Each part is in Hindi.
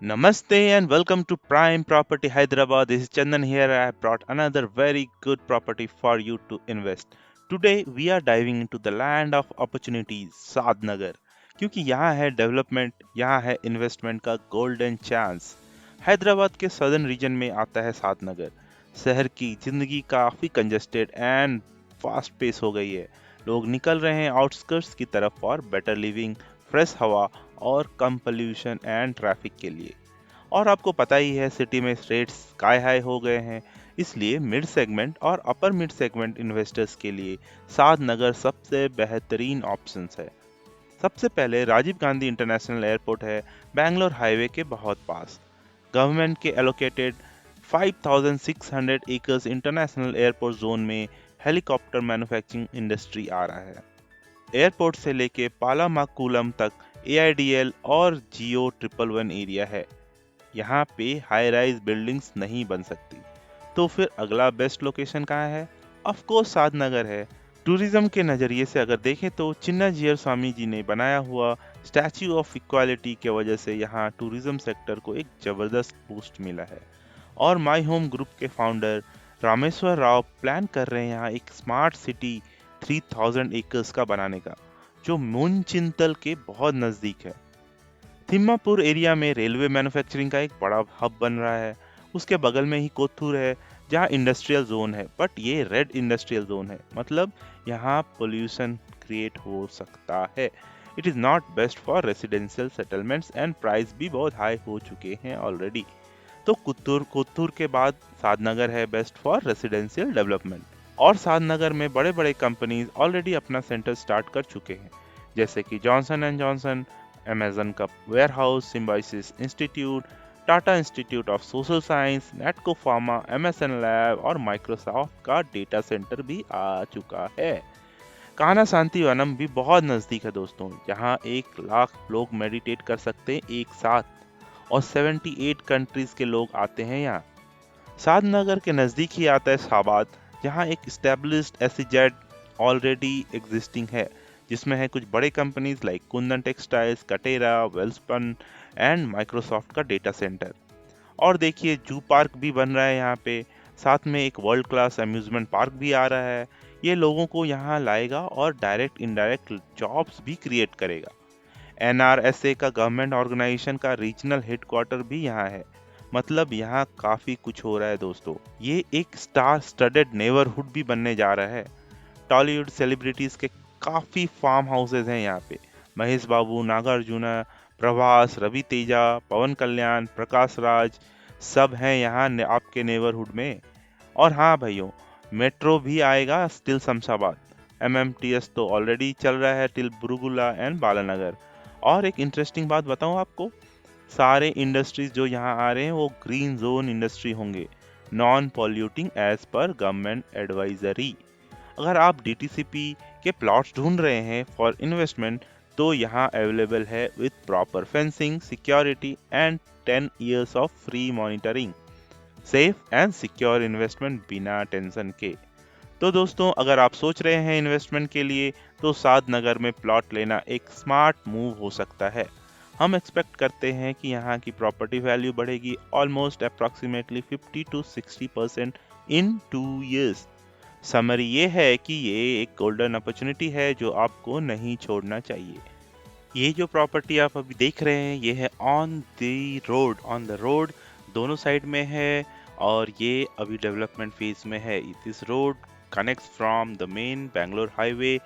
Namaste and welcome to Prime Property Hyderabad. This is Chandan here. I have brought another very good property for you to invest. Today we are diving into the land of opportunities, Sadnagar. क्योंकि यहाँ है डेवलपमेंट, यहाँ है इन्वेस्टमेंट का गोल्डन चांस। हैदराबाद के सदर्न रीजन में आता है सादनगर। शहर की जिंदगी काफी कंजेस्टेड एंड फास्ट पेस हो गई है। लोग निकल रहे हैं आउटस्कर्ट्स की तरफ और बेटर लिविंग, फ्रेश हवा और कम पोल्यूशन एंड ट्रैफिक के लिए। और आपको पता ही है सिटी में रेट्स स्काई हाई हो गए हैं, इसलिए मिड सेगमेंट और अपर मिड सेगमेंट इन्वेस्टर्स के लिए साद नगर सबसे बेहतरीन ऑप्शंस है। सबसे पहले राजीव गांधी इंटरनेशनल एयरपोर्ट है, बैंगलोर हाईवे के बहुत पास। गवर्नमेंट के allocated 5600 acres international airport zone में हेलीकॉप्टर मैन्युफैक्चरिंग इंडस्ट्री आ रहा है। एयरपोर्ट से लेके पालामाकुलम तक एआईडीएल और जियो 111 एरिया है। यहाँ पे हाई राइज बिल्डिंग्स नहीं बन सकती। तो फिर अगला बेस्ट लोकेशन कहाँ है? ऑफ कोर्स सादनगर है। टूरिज्म के नज़रिए से अगर देखें तो चिन्नाजीयर स्वामी जी ने बनाया हुआ स्टैच्यू ऑफ इक्वालिटी के वजह से यहाँ टूरिज्म सेक्टर को एक जबरदस्त बूस्ट मिला है। और माई होम ग्रुप के फाउंडर रामेश्वर राव प्लान कर रहे हैं यहाँ एक स्मार्ट सिटी 3000 एकर्स का बनाने का, जो मुनचिंतल के बहुत नज़दीक है। थिम्मापुर एरिया में रेलवे मैन्युफैक्चरिंग का एक बड़ा हब बन रहा है। उसके बगल में ही कोथूर है, जहाँ इंडस्ट्रियल जोन है, बट ये रेड इंडस्ट्रियल जोन है, मतलब यहाँ पोल्यूशन क्रिएट हो सकता है। It is not best for residential settlements and price भी बहुत हाई हो चुके हैं ऑलरेडी। तो कुत्तूर कोथूर के बाद सादनगर है बेस्ट फॉर रेसिडेंशियल डेवलपमेंट। और सादनगर में बड़े बड़े कंपनीज ऑलरेडी अपना सेंटर स्टार्ट कर चुके हैं, जैसे कि जॉनसन एंड जॉनसन, अमेजन का warehouse, Symbiosis institute, Tata institute of social science, नेटको pharma, MSN lab और माइक्रोसॉफ्ट का डेटा सेंटर भी आ चुका है। कान्हा शांति वनम भी बहुत नज़दीक है दोस्तों, जहाँ 1 लाख लोग मेडिटेट कर सकते हैं एक साथ, और 78 कंट्रीज के लोग आते हैं यहाँ। सादनगर के नज़दीक ही आता है शाबाद, जहाँ एक स्टेब्लिश्ड एसईजेड ऑलरेडी एग्जिस्टिंग है, जिसमें है कुछ बड़े companies like Kundan textiles, Katera, Welspun and Microsoft का डेटा सेंटर। और देखिए जू पार्क भी बन रहा है यहाँ पे, साथ में एक वर्ल्ड क्लास अम्यूजमेंट पार्क भी आ रहा है। ये लोगों को यहाँ लाएगा और डायरेक्ट इनडायरेक्ट जॉब्स भी क्रिएट करेगा। एनआरएसए का गवर्नमेंट ऑर्गेनाइजेशन का रीजनल हेडक्वार्टर भी यहाँ है, मतलब यहाँ काफी कुछ हो रहा है दोस्तों। ये एक स्टार स्टडेड नेबरहुड भी बनने जा रहा है। टॉलीवुड सेलिब्रिटीज के काफी फार्म हाउसेज हैं यहाँ पे। महेश बाबू, नागार्जुना, प्रभास, रवि तेजा, पवन कल्याण, प्रकाश राज, सब हैं यहाँ आपके नेबरहुड में। और हाँ भाइयों, मेट्रो भी आएगा टिल शमशाबाद। एमएमटीएस तो ऑलरेडी चल रहा है टिल बुरुगुला एंड बालानगर। और एक इंटरेस्टिंग बात बताऊं आपको, सारे इंडस्ट्रीज जो यहाँ आ रहे हैं वो ग्रीन जोन इंडस्ट्री होंगे, non polluting as per government advisory. अगर आप डीटीसीपी के प्लॉट्स ढूंढ रहे हैं फॉर इन्वेस्टमेंट, तो यहाँ अवेलेबल है with proper fencing, security and 10 years of free monitoring. Safe and secure investment बिना टेंशन के। तो दोस्तों, अगर आप सोच रहे हैं इन्वेस्टमेंट के लिए, तो साद नगर में प्लॉट लेना एक स्मार्ट मूव हो सकता है। हम एक्सपेक्ट करते हैं कि यहाँ की प्रॉपर्टी वैल्यू बढ़ेगी almost approximately 50 to 60% in 2 years। Summary ये है कि ये एक गोल्डन अपॉर्चुनिटी है जो आपको नहीं छोड़ना चाहिए। ये जो प्रॉपर्टी आप अभी देख रहे हैं, ये है ऑन द रोड, दोनों साइड में है। और ये अभी डेवलपमेंट फेज में है। This road connects from the main Bangalore highway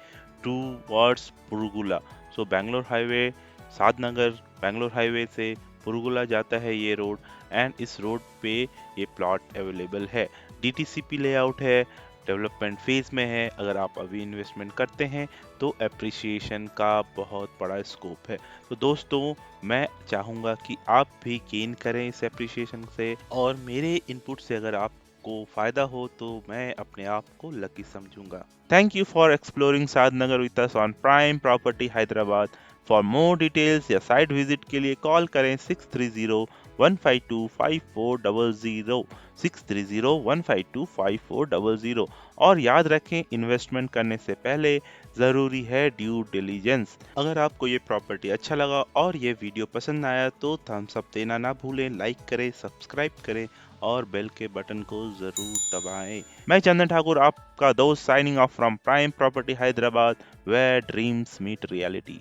towards Purugula. So Bangalore highway, Shadnagar Bangalore highway से पुरुगुला जाता है ये रोड। एंड इस रोड पे ये प्लॉट अवेलेबल है। डीटीसीपी लेआउट है, डेवलपमेंट फेज में है। अगर आप अभी इन्वेस्टमेंट करते हैं तो एप्रिसिएशन का बहुत बड़ा स्कोप है। तो दोस्तों, मैं चाहूँगा कि आप भी गेन करें इस एप्रिसिएशन से, और मेरे इनपुट से अगर आपको फ़ायदा हो तो मैं अपने आप को लकी समझूंगा। Thank you for exploring Shadnagar with us on prime property Hyderabad. For more details या साइट विजिट के लिए कॉल करें 630-152-5400, 630-152-5400। और याद रखें, इन्वेस्टमेंट करने से पहले जरूरी है ड्यू डिलीजेंस। अगर आपको ये प्रॉपर्टी अच्छा लगा और ये वीडियो पसंद आया तो थम्स अप देना ना भूलें, लाइक करें, सब्सक्राइब करें और बेल के बटन को जरूर दबाएं। मैं चंदन ठाकुर, आपका दोस्त, signing off from prime property Hyderabad, where dreams meet reality.